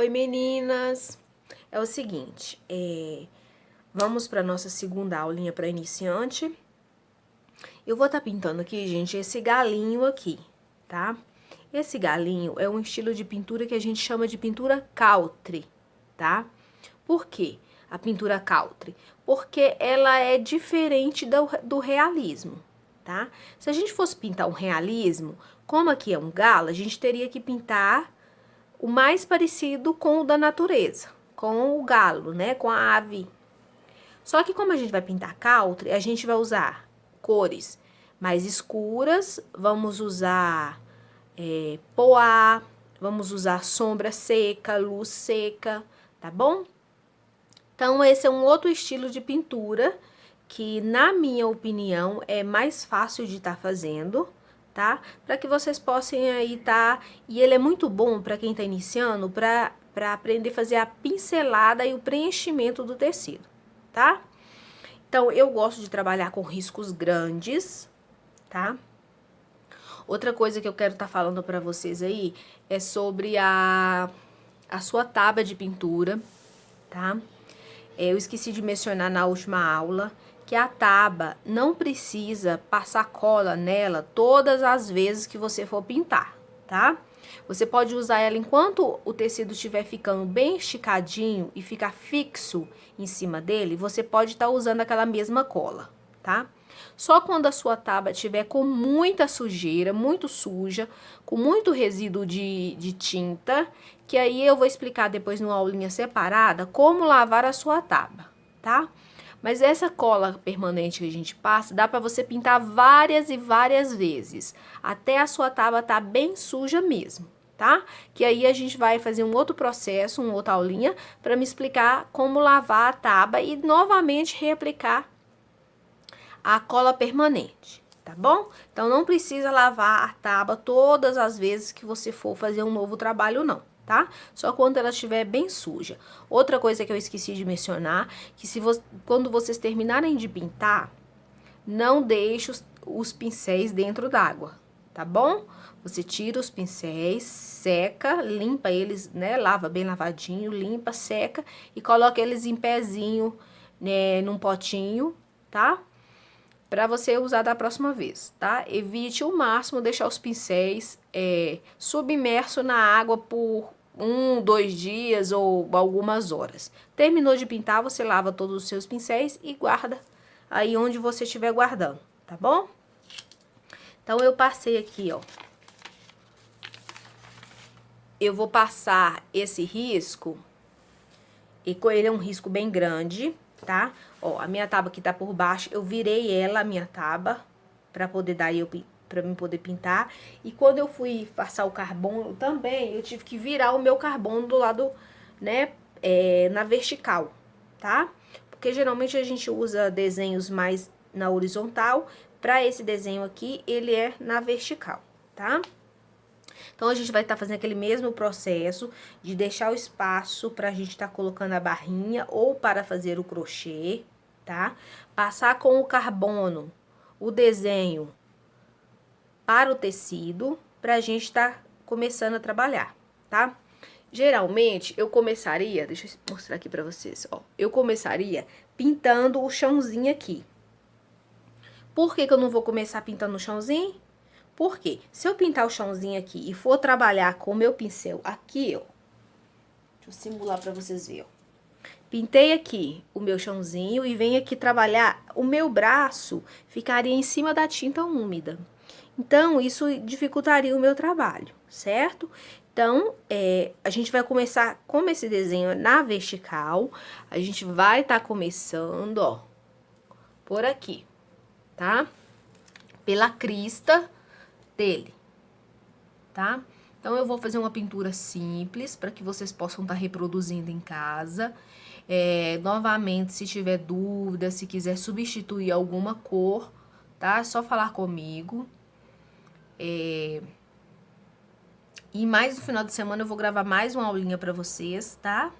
Oi, meninas! É o seguinte, vamos para nossa segunda aulinha para iniciante. Eu vou estar pintando aqui, gente, esse galinho aqui, tá? Esse galinho é um estilo de pintura que a gente chama de pintura country, tá? Por quê a pintura country? Porque ela é diferente do realismo, tá? Se a gente fosse pintar um realismo, como aqui é um galo, a gente teria que pintar o mais parecido com o da natureza, com o galo, né, com a ave. Só que como a gente vai pintar country, a gente vai usar cores mais escuras, vamos usar poá, vamos usar sombra seca, luz seca, tá bom? Então esse é um outro estilo de pintura que, na minha opinião, é mais fácil de estar fazendo, tá? Para que vocês possam aí e ele é muito bom para quem tá iniciando, para aprender a fazer a pincelada e o preenchimento do tecido, tá? Então eu gosto de trabalhar com riscos grandes, tá? Outra coisa que eu quero estar falando para vocês aí é sobre a sua tábua de pintura, tá? Eu esqueci de mencionar na última aula que a tábua não precisa passar cola nela todas as vezes que você for pintar, tá? Você pode usar ela enquanto o tecido estiver ficando bem esticadinho e ficar fixo em cima dele, você pode estar usando aquela mesma cola, tá? Só quando a sua tábua estiver com muita sujeira, muito suja, com muito resíduo de tinta, que aí eu vou explicar depois numa aulinha separada como lavar a sua tábua, tá? Mas essa cola permanente que a gente passa, dá para você pintar várias e várias vezes, até a sua tábua tá bem suja mesmo, tá? Que aí a gente vai fazer um outro processo, uma outra aulinha, para me explicar como lavar a tábua e novamente reaplicar a cola permanente, tá bom? Então não precisa lavar a tábua todas as vezes que você for fazer um novo trabalho, não, tá? Só quando ela estiver bem suja. Outra coisa que eu esqueci de mencionar, que quando vocês terminarem de pintar, não deixe os pincéis dentro d'água, tá bom? Você tira os pincéis, seca, limpa eles, né? Lava bem lavadinho, limpa, seca e coloca eles em pezinho, né, num potinho, tá? Para você usar da próxima vez, tá? Evite o máximo deixar os pincéis submersos na água por 2 dias ou algumas horas. Terminou de pintar, você lava todos os seus pincéis e guarda aí onde você estiver guardando, tá bom? Então eu passei aqui, ó. Eu vou passar esse risco, e com ele é um risco bem grande, tá? Ó, a minha tábua aqui tá por baixo, eu virei ela, a minha tábua, pra poder dar pra mim poder pintar. E quando eu fui passar o carbono também, eu tive que virar o meu carbono do lado, né, na vertical, tá? Porque geralmente a gente usa desenhos mais na horizontal, pra esse desenho aqui, ele é na vertical, tá? Então, a gente vai estar fazendo aquele mesmo processo de deixar o espaço para a gente estar colocando a barrinha ou para fazer o crochê, tá? Passar com o carbono o desenho para o tecido, para a gente estar começando a trabalhar, tá? Geralmente, eu começaria, deixa eu mostrar aqui para vocês, ó. Eu começaria pintando o chãozinho aqui. Por que que eu não vou começar pintando o chãozinho? Porque se eu pintar o chãozinho aqui e for trabalhar com o meu pincel aqui, ó. Deixa eu simular pra vocês verem, ó. Pintei aqui o meu chãozinho e venho aqui trabalhar, o meu braço ficaria em cima da tinta úmida. Então, isso dificultaria o meu trabalho, certo? Então, a gente vai começar, como esse desenho é na vertical, a gente vai estar começando, ó, por aqui, tá? Pela crista dele, tá? Então, eu vou fazer uma pintura simples para que vocês possam estar reproduzindo em casa. Novamente, se tiver dúvida, se quiser substituir alguma cor, tá? É só falar comigo. E mais no final de semana eu vou gravar mais uma aulinha para vocês, tá?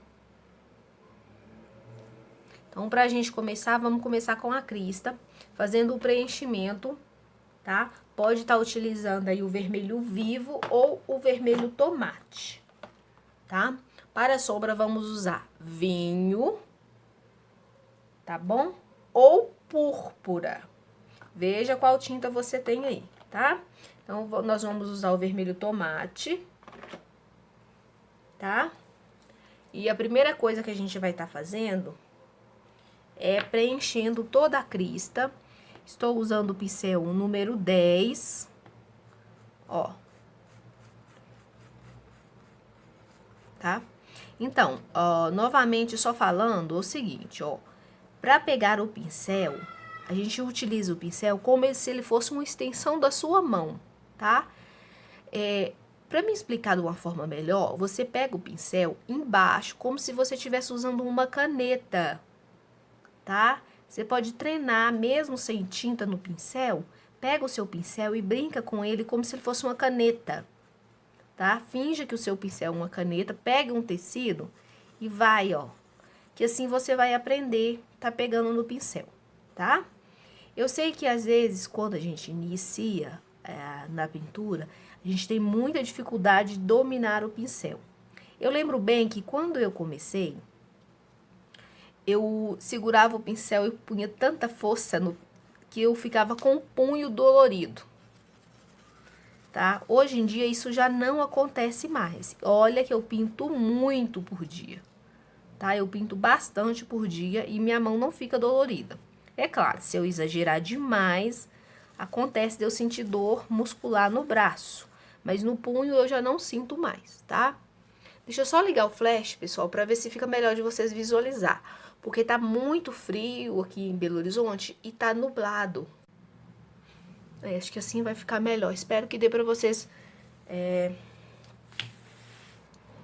Então, pra gente começar, vamos começar com a crista, fazendo o preenchimento, tá? Pode estar utilizando aí o vermelho vivo ou o vermelho tomate, tá? Para a sombra, vamos usar vinho, tá bom? Ou púrpura. Veja qual tinta você tem aí, tá? Então, nós vamos usar o vermelho tomate, tá? E a primeira coisa que a gente vai estar fazendo é preenchendo toda a crista. Estou usando o pincel número 10, ó. Tá? Então, ó, novamente só falando o seguinte, ó. Para pegar o pincel, a gente utiliza o pincel como se ele fosse uma extensão da sua mão, tá? Para me explicar de uma forma melhor, você pega o pincel embaixo, como se você estivesse usando uma caneta, tá? Você pode treinar mesmo sem tinta no pincel, pega o seu pincel e brinca com ele como se ele fosse uma caneta, tá? Finja que o seu pincel é uma caneta, pega um tecido e vai, ó, que assim você vai aprender tá pegando no pincel, tá? Eu sei que às vezes quando a gente inicia na pintura, a gente tem muita dificuldade de dominar o pincel. Eu lembro bem que quando eu comecei, eu segurava o pincel e punha tanta força que eu ficava com o punho dolorido, tá? Hoje em dia isso já não acontece mais. Olha que eu pinto muito por dia, tá? Eu pinto bastante por dia e minha mão não fica dolorida. É claro, se eu exagerar demais, acontece de eu sentir dor muscular no braço, mas no punho eu já não sinto mais, tá? Deixa eu só ligar o flash, pessoal, para ver se fica melhor de vocês visualizar, porque tá muito frio aqui em Belo Horizonte e tá nublado. Acho que assim vai ficar melhor. Espero que dê para vocês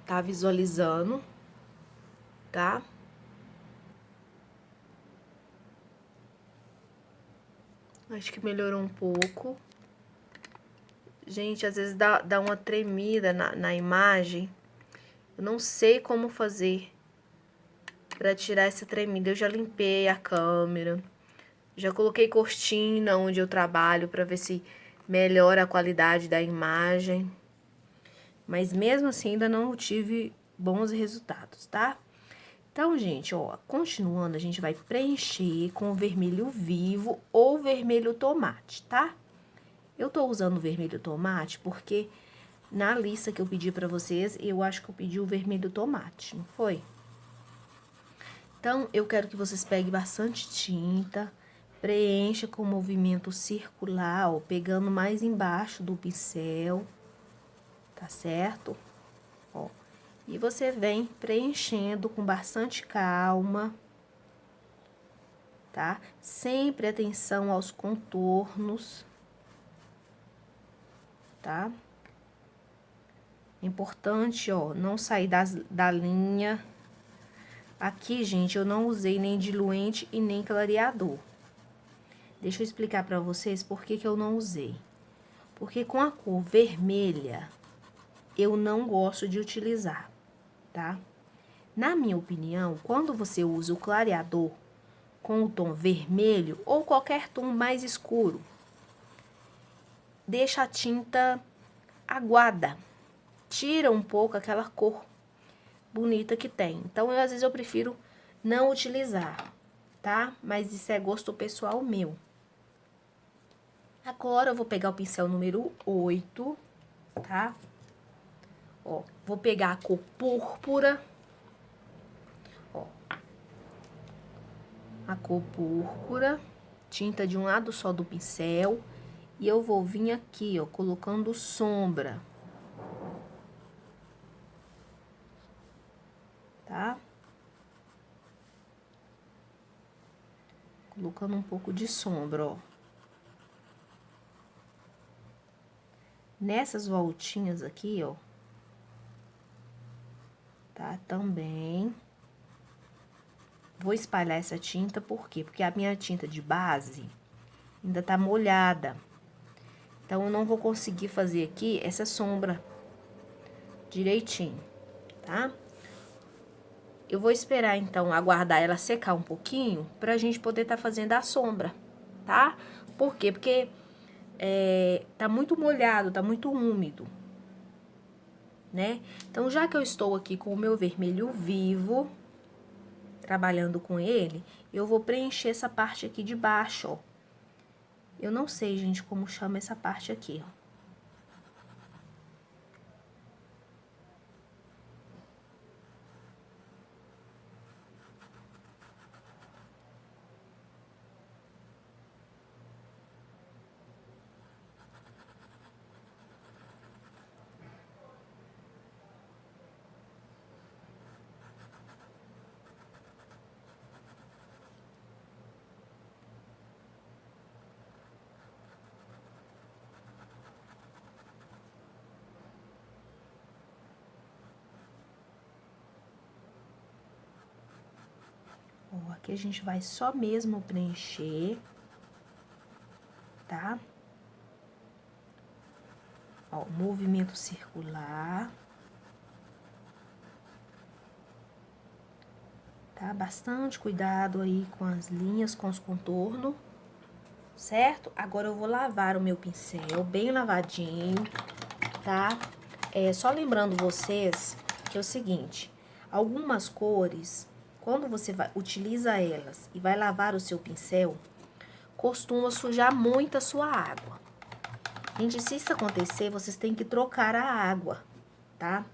tá visualizando, tá? Acho que melhorou um pouco. Gente, às vezes dá uma tremida na imagem. Eu não sei como fazer pra tirar essa tremida. Eu já limpei a câmera. Já coloquei cortina onde eu trabalho pra ver se melhora a qualidade da imagem. Mas mesmo assim ainda não tive bons resultados, tá? Então, gente, ó, continuando, a gente vai preencher com o vermelho vivo ou vermelho tomate, tá? Eu tô usando o vermelho tomate porque na lista que eu pedi pra vocês, eu acho que eu pedi o vermelho tomate, não foi? Então, eu quero que vocês peguem bastante tinta, preencha com movimento circular, ó, pegando mais embaixo do pincel, tá certo? Ó, e você vem preenchendo com bastante calma, tá? Sempre atenção aos contornos, tá? Importante, ó, não sair da linha. Aqui, gente, eu não usei nem diluente e nem clareador. Deixa eu explicar pra vocês por que eu não usei. Porque com a cor vermelha, eu não gosto de utilizar, tá? Na minha opinião, quando você usa o clareador com o tom vermelho ou qualquer tom mais escuro, deixa a tinta aguada, tira um pouco aquela cor bonita que tem. Então, às vezes eu prefiro não utilizar, tá? Mas isso é gosto pessoal meu. Agora, eu vou pegar o pincel número 8, tá? Ó, vou pegar a cor púrpura. Ó, a cor púrpura, tinta de um lado só do pincel. E eu vou vir aqui, ó, colocando sombra. Tá? Colocando um pouco de sombra, ó. Nessas voltinhas aqui, ó. Tá? Também. Vou espalhar essa tinta, por quê? Porque a minha tinta de base ainda tá molhada. Então, eu não vou conseguir fazer aqui essa sombra direitinho, tá? Eu vou esperar, então, aguardar ela secar um pouquinho pra gente poder tá fazendo a sombra, tá? Por quê? Porque tá muito molhado, tá muito úmido. né? Então, já que eu estou aqui com o meu vermelho vivo, trabalhando com ele, eu vou preencher essa parte aqui de baixo, ó. Eu não sei, gente, como chama essa parte aqui, ó. Ó, aqui a gente vai só mesmo preencher, tá? Ó, movimento circular. Tá? Bastante cuidado aí com as linhas, com os contornos, certo? Agora eu vou lavar o meu pincel bem lavadinho, tá? Só lembrando vocês que é o seguinte, algumas cores, quando você utiliza elas e vai lavar o seu pincel, costuma sujar muito a sua água. Gente, se isso acontecer, vocês têm que trocar a água, tá?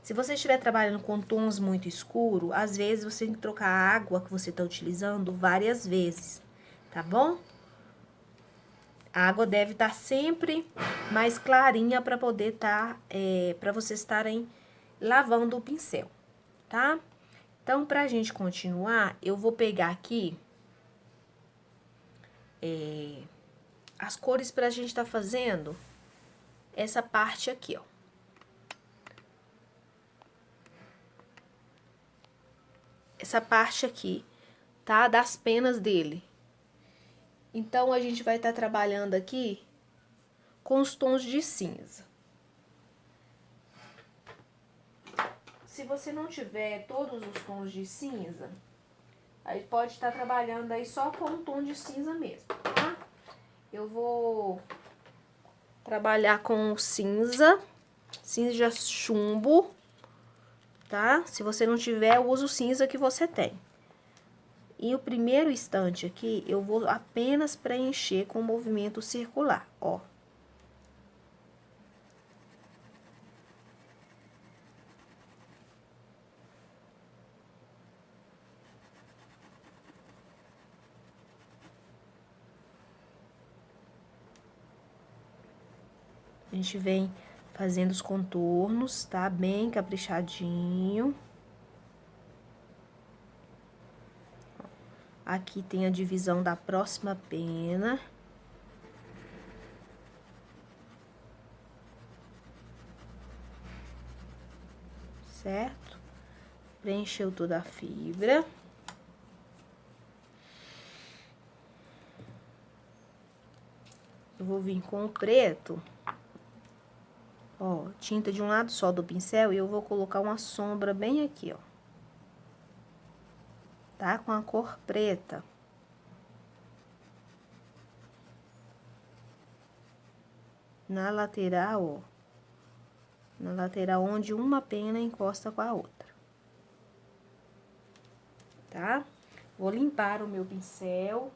Se você estiver trabalhando com tons muito escuros, às vezes você tem que trocar a água que você está utilizando várias vezes, tá bom? A água deve estar sempre mais clarinha para poder para vocês estarem lavando o pincel, tá? Então, pra gente continuar, eu vou pegar aqui as cores pra gente tá fazendo essa parte aqui, ó. Essa parte aqui, tá? Das penas dele. Então, a gente vai estar trabalhando aqui com os tons de cinza. Se você não tiver todos os tons de cinza, aí pode estar trabalhando aí só com o tom de cinza mesmo, tá? Eu vou trabalhar com o cinza chumbo, tá? Se você não tiver, usa o cinza que você tem. E o primeiro estante aqui, eu vou apenas preencher com movimento circular, ó. A gente vem fazendo os contornos, tá? Bem caprichadinho. Aqui tem a divisão da próxima pena. Certo? Preencheu toda a fibra. Eu vou vir com o preto. Ó, tinta de um lado só do pincel e eu vou colocar uma sombra bem aqui, ó. Tá? Com a cor preta. Na lateral, ó. Na lateral onde uma pena encosta com a outra. Tá? Vou limpar o meu pincel.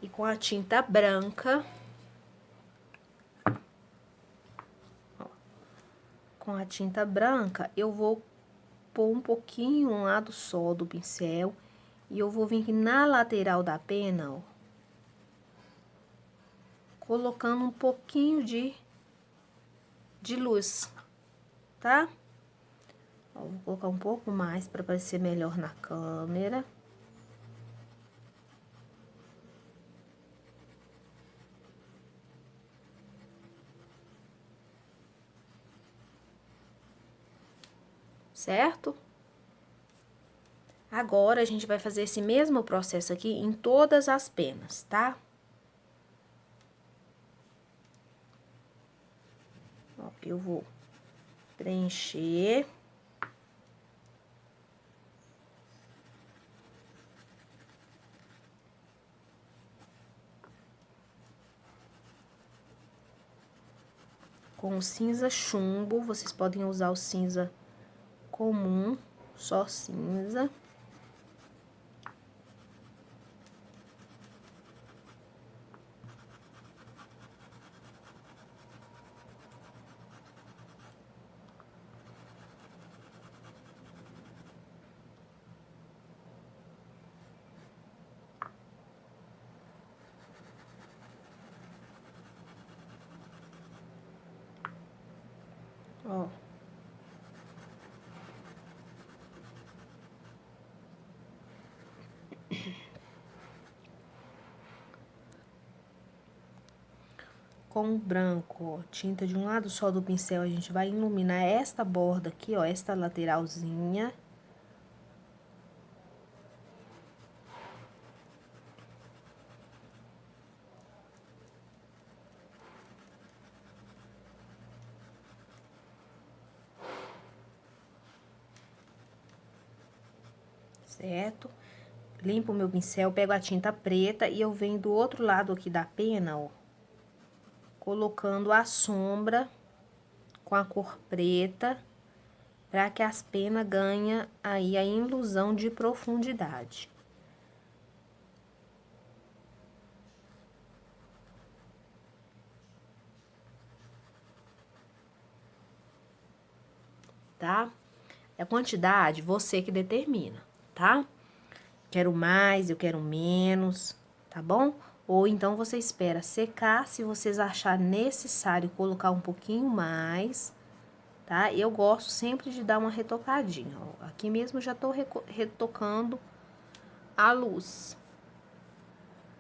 E com a tinta branca. Ó, com a tinta branca, eu vou pôr um pouquinho um lado só do pincel. E eu vou vir aqui na lateral da pena, ó. Colocando um pouquinho de luz, tá? Ó, vou colocar um pouco mais para parecer melhor na câmera. Certo? Agora, a gente vai fazer esse mesmo processo aqui em todas as penas, tá? Ó, eu vou preencher. com o cinza chumbo. Vocês podem usar o cinza comum, só cinza. Ó. Com o branco, ó, tinta de um lado só do pincel, a gente vai iluminar esta borda aqui, ó, esta lateralzinha. Certo? Limpo o meu pincel, pego a tinta preta e eu venho do outro lado aqui da pena, ó, colocando a sombra com a cor preta, para que as penas ganhem aí a ilusão de profundidade. Tá? A quantidade, você que determina, tá? Quero mais, eu quero menos, tá bom? Ou então você espera secar, se vocês acharem necessário colocar um pouquinho mais, tá? Eu gosto sempre de dar uma retocadinha, ó. Aqui mesmo já tô retocando a luz,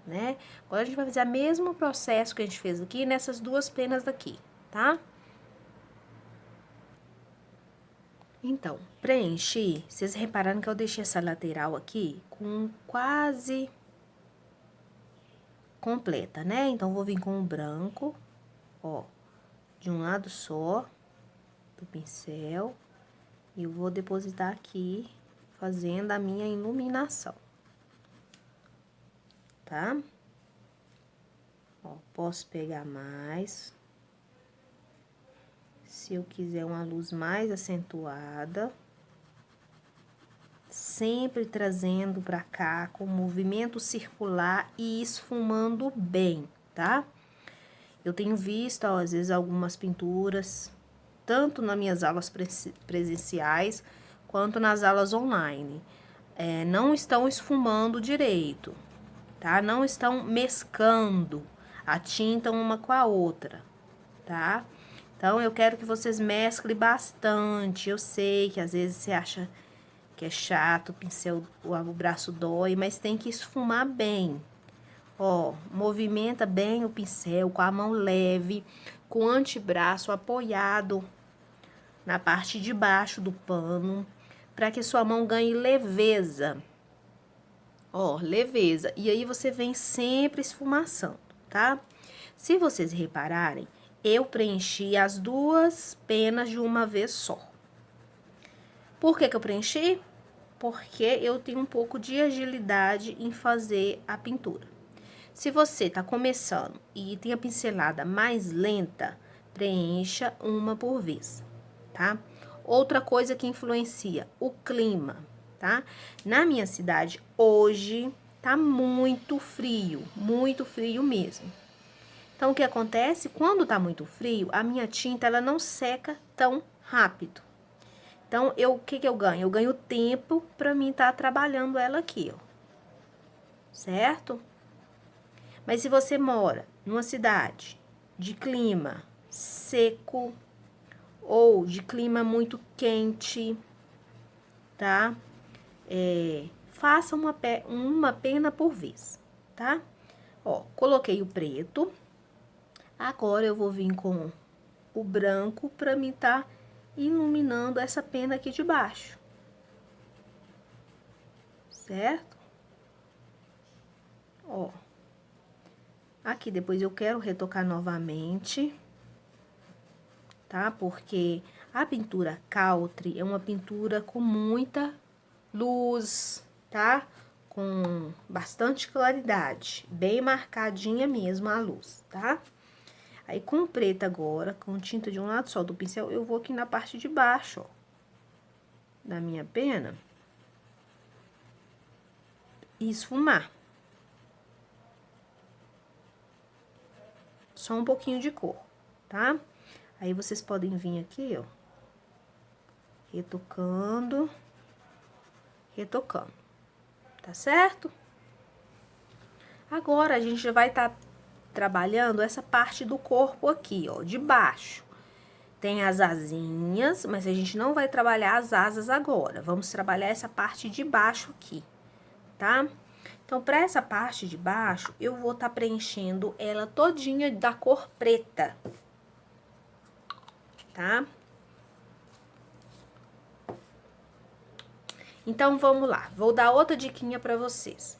né? Agora a gente vai fazer o mesmo processo que a gente fez aqui nessas duas penas daqui, tá? Então, preenchi, vocês repararam que eu deixei essa lateral aqui com quase completa, né? Então, vou vir com o branco, ó, de um lado só do pincel, e eu vou depositar aqui, fazendo a minha iluminação, tá? Ó, posso pegar mais. Se eu quiser uma luz mais acentuada, sempre trazendo pra cá com movimento circular e esfumando bem, tá? Eu tenho visto, ó, às vezes, algumas pinturas, tanto nas minhas aulas presenciais, quanto nas aulas online, não estão esfumando direito, tá? Não estão mesclando a tinta uma com a outra, tá? Então, eu quero que vocês mesclem bastante. Eu sei que às vezes você acha que é chato, o pincel, o braço dói, mas tem que esfumar bem. Ó, movimenta bem o pincel com a mão leve, com o antebraço apoiado na parte de baixo do pano, para que sua mão ganhe leveza. Ó, leveza. E aí você vem sempre esfumaçando, tá? Se vocês repararem, eu preenchi as duas penas de uma vez só. Por que que eu preenchi? Porque eu tenho um pouco de agilidade em fazer a pintura. Se você tá começando e tem a pincelada mais lenta, preencha uma por vez, tá? Outra coisa que influencia, o clima, tá? Na minha cidade, hoje, tá muito frio mesmo. Então, o que acontece? Quando tá muito frio, a minha tinta, ela não seca tão rápido. Então, o que que eu ganho? Eu ganho tempo pra mim tá trabalhando ela aqui, ó. Certo? Mas se você mora numa cidade de clima seco ou de clima muito quente, tá? Faça uma pena por vez, tá? Ó, coloquei o preto. Agora, eu vou vir com o branco pra mim tá iluminando essa pena aqui de baixo. Certo? Ó. Aqui, depois eu quero retocar novamente, tá? Porque a pintura Country é uma pintura com muita luz, tá? Com bastante claridade, bem marcadinha mesmo a luz, tá? Aí, com o preto agora, com tinta de um lado só do pincel, eu vou aqui na parte de baixo, ó, da minha pena. E esfumar. Só um pouquinho de cor, tá? Aí, vocês podem vir aqui, ó, retocando, retocando, tá certo? Agora, a gente já vai estar trabalhando essa parte do corpo aqui, ó, de baixo. Tem as asinhas, mas a gente não vai trabalhar as asas agora. Vamos trabalhar essa parte de baixo aqui, tá? Então, para essa parte de baixo, eu vou estar preenchendo ela todinha da cor preta, tá? Então, vamos lá. Vou dar outra diquinha para vocês.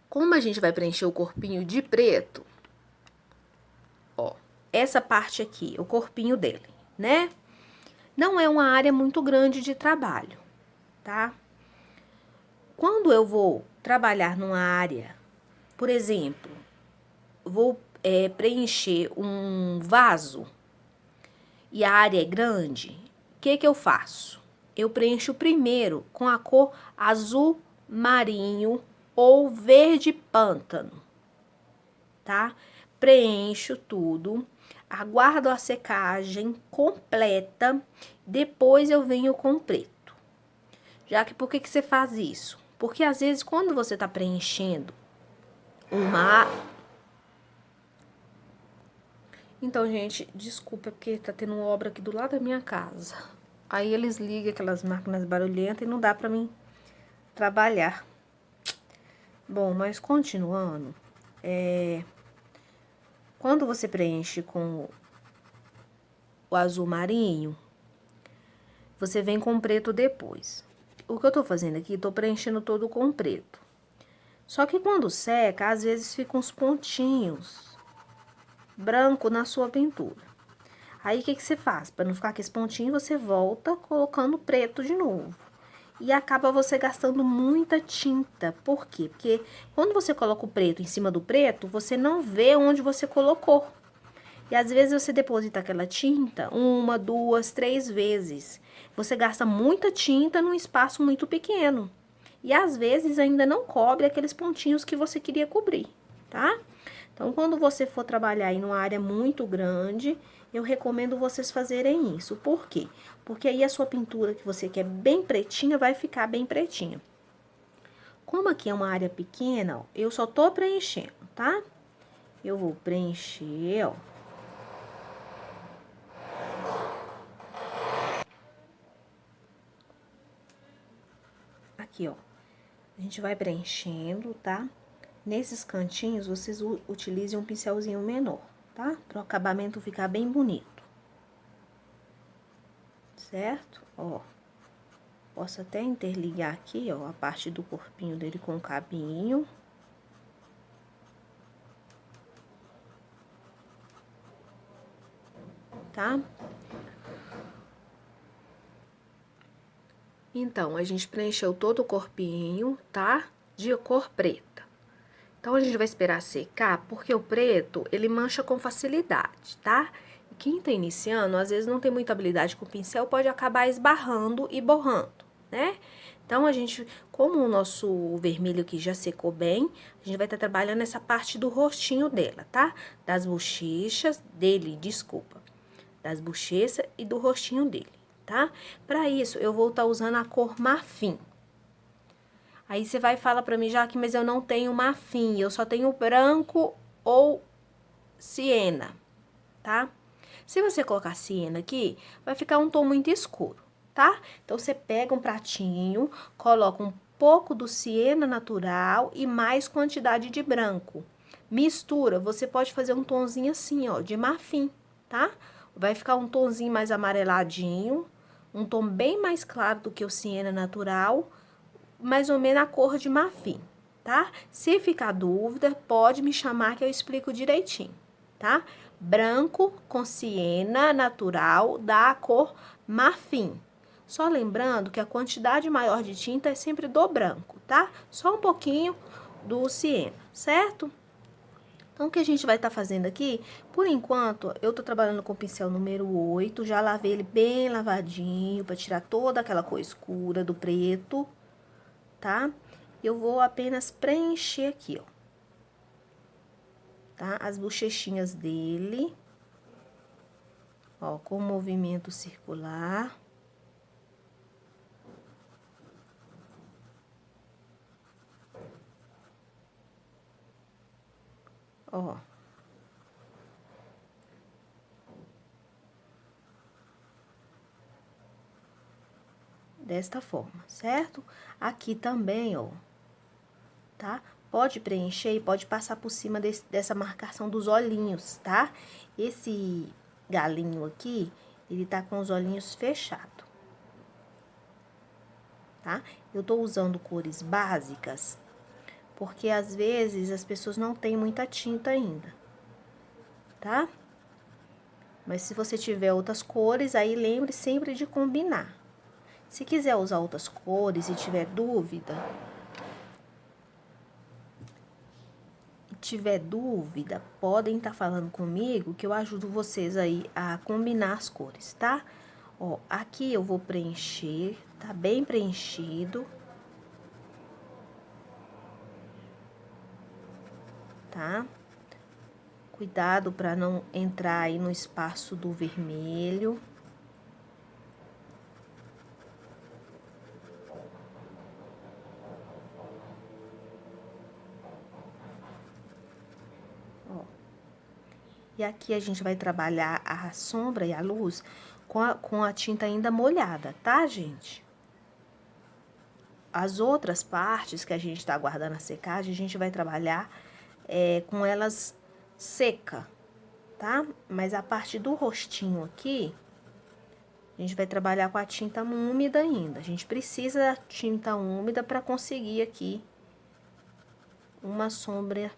Como a gente vai preencher o corpinho de preto, ó, essa parte aqui, o corpinho dele, né? Não é uma área muito grande de trabalho, tá? Quando eu vou trabalhar numa área, por exemplo, vou preencher um vaso e a área é grande, o que que eu faço? Eu preencho primeiro com a cor azul marinho ou verde pântano, tá? Preencho tudo, aguardo a secagem completa, depois eu venho com o preto. Já que, por que que você faz isso? Porque às vezes quando você tá preenchendo uma... Então, gente, desculpa, porque tá tendo uma obra aqui do lado da minha casa. Aí eles ligam aquelas máquinas barulhentas e não dá pra mim trabalhar. Bom, mas continuando, quando você preenche com o azul marinho, você vem com o preto depois. O que eu tô fazendo aqui, tô preenchendo todo com o preto. Só que quando seca, às vezes ficam uns pontinhos branco na sua pintura. Aí, o que que você faz? Para não ficar com esse pontinho, você volta colocando preto de novo. E acaba você gastando muita tinta. Por quê? Porque quando você coloca o preto em cima do preto, você não vê onde você colocou. E às vezes você deposita aquela tinta 1, 2, 3 vezes. Você gasta muita tinta num espaço muito pequeno. E às vezes ainda não cobre aqueles pontinhos que você queria cobrir, tá? Então, quando você for trabalhar em uma área muito grande, eu recomendo vocês fazerem isso. Por quê? Porque aí a sua pintura que você quer bem pretinha, vai ficar bem pretinha. Como aqui é uma área pequena, ó, eu só tô preenchendo, tá? Eu vou preencher, ó. Aqui, ó. A gente vai preenchendo, tá? Nesses cantinhos, vocês utilizem um pincelzinho menor, tá? Para o acabamento ficar bem bonito. Certo? Ó. Posso até interligar aqui, ó, a parte do corpinho dele com o cabinho. Tá? Então, a gente preencheu todo o corpinho, tá? De cor preta. Então, a gente vai esperar secar, porque o preto, ele mancha com facilidade, tá? E quem tá iniciando, às vezes não tem muita habilidade com o pincel, pode acabar esbarrando e borrando, né? Então, a gente, como o nosso vermelho aqui já secou bem, a gente vai estar trabalhando essa parte do rostinho dela, tá? Das bochechas dele, desculpa. Das bochechas e do rostinho dele, tá? Pra isso, eu vou estar usando a cor marfim. Aí, você vai falar pra mim, Jaque, mas eu não tenho marfim, eu só tenho branco ou siena, tá? Se você colocar siena aqui, vai ficar um tom muito escuro, tá? Então, você pega um pratinho, coloca um pouco do siena natural e mais quantidade de branco. Mistura, você pode fazer um tonzinho assim, ó, de marfim, tá? Vai ficar um tonzinho mais amareladinho, um tom bem mais claro do que o siena natural, mais ou menos a cor de marfim, tá? Se ficar dúvida, pode me chamar que eu explico direitinho, tá? Branco com siena natural da cor marfim. Só lembrando que a quantidade maior de tinta é sempre do branco, tá? Só um pouquinho do siena, certo? Então, o que a gente vai estar fazendo aqui, por enquanto, eu tô trabalhando com o pincel número 8, já lavei ele bem lavadinho, pra tirar toda aquela cor escura do preto, tá? Eu vou apenas preencher aqui, ó. Tá? As bochechinhas dele, ó, com movimento circular. Ó. Desta forma, certo? Aqui também, ó, tá? Pode preencher e pode passar por cima dessa marcação dos olhinhos, tá? Esse galinho aqui, ele tá com os olhinhos fechados, tá? Eu tô usando cores básicas, porque às vezes as pessoas não têm muita tinta ainda, tá? Mas se você tiver outras cores, aí lembre sempre de combinar. Se quiser usar outras cores e tiver dúvida, podem estar falando comigo que eu ajudo vocês aí a combinar as cores, tá? Ó, aqui eu vou preencher, tá bem preenchido. Tá? Cuidado para não entrar aí no espaço do vermelho. Ó. E aqui a gente vai trabalhar a sombra e a luz com a tinta ainda molhada, tá, gente? As outras partes que a gente tá aguardando a secagem, a gente vai trabalhar com elas seca, tá? Mas a parte do rostinho aqui, a gente vai trabalhar com a tinta úmida ainda. A gente precisa da tinta úmida para conseguir aqui uma sombra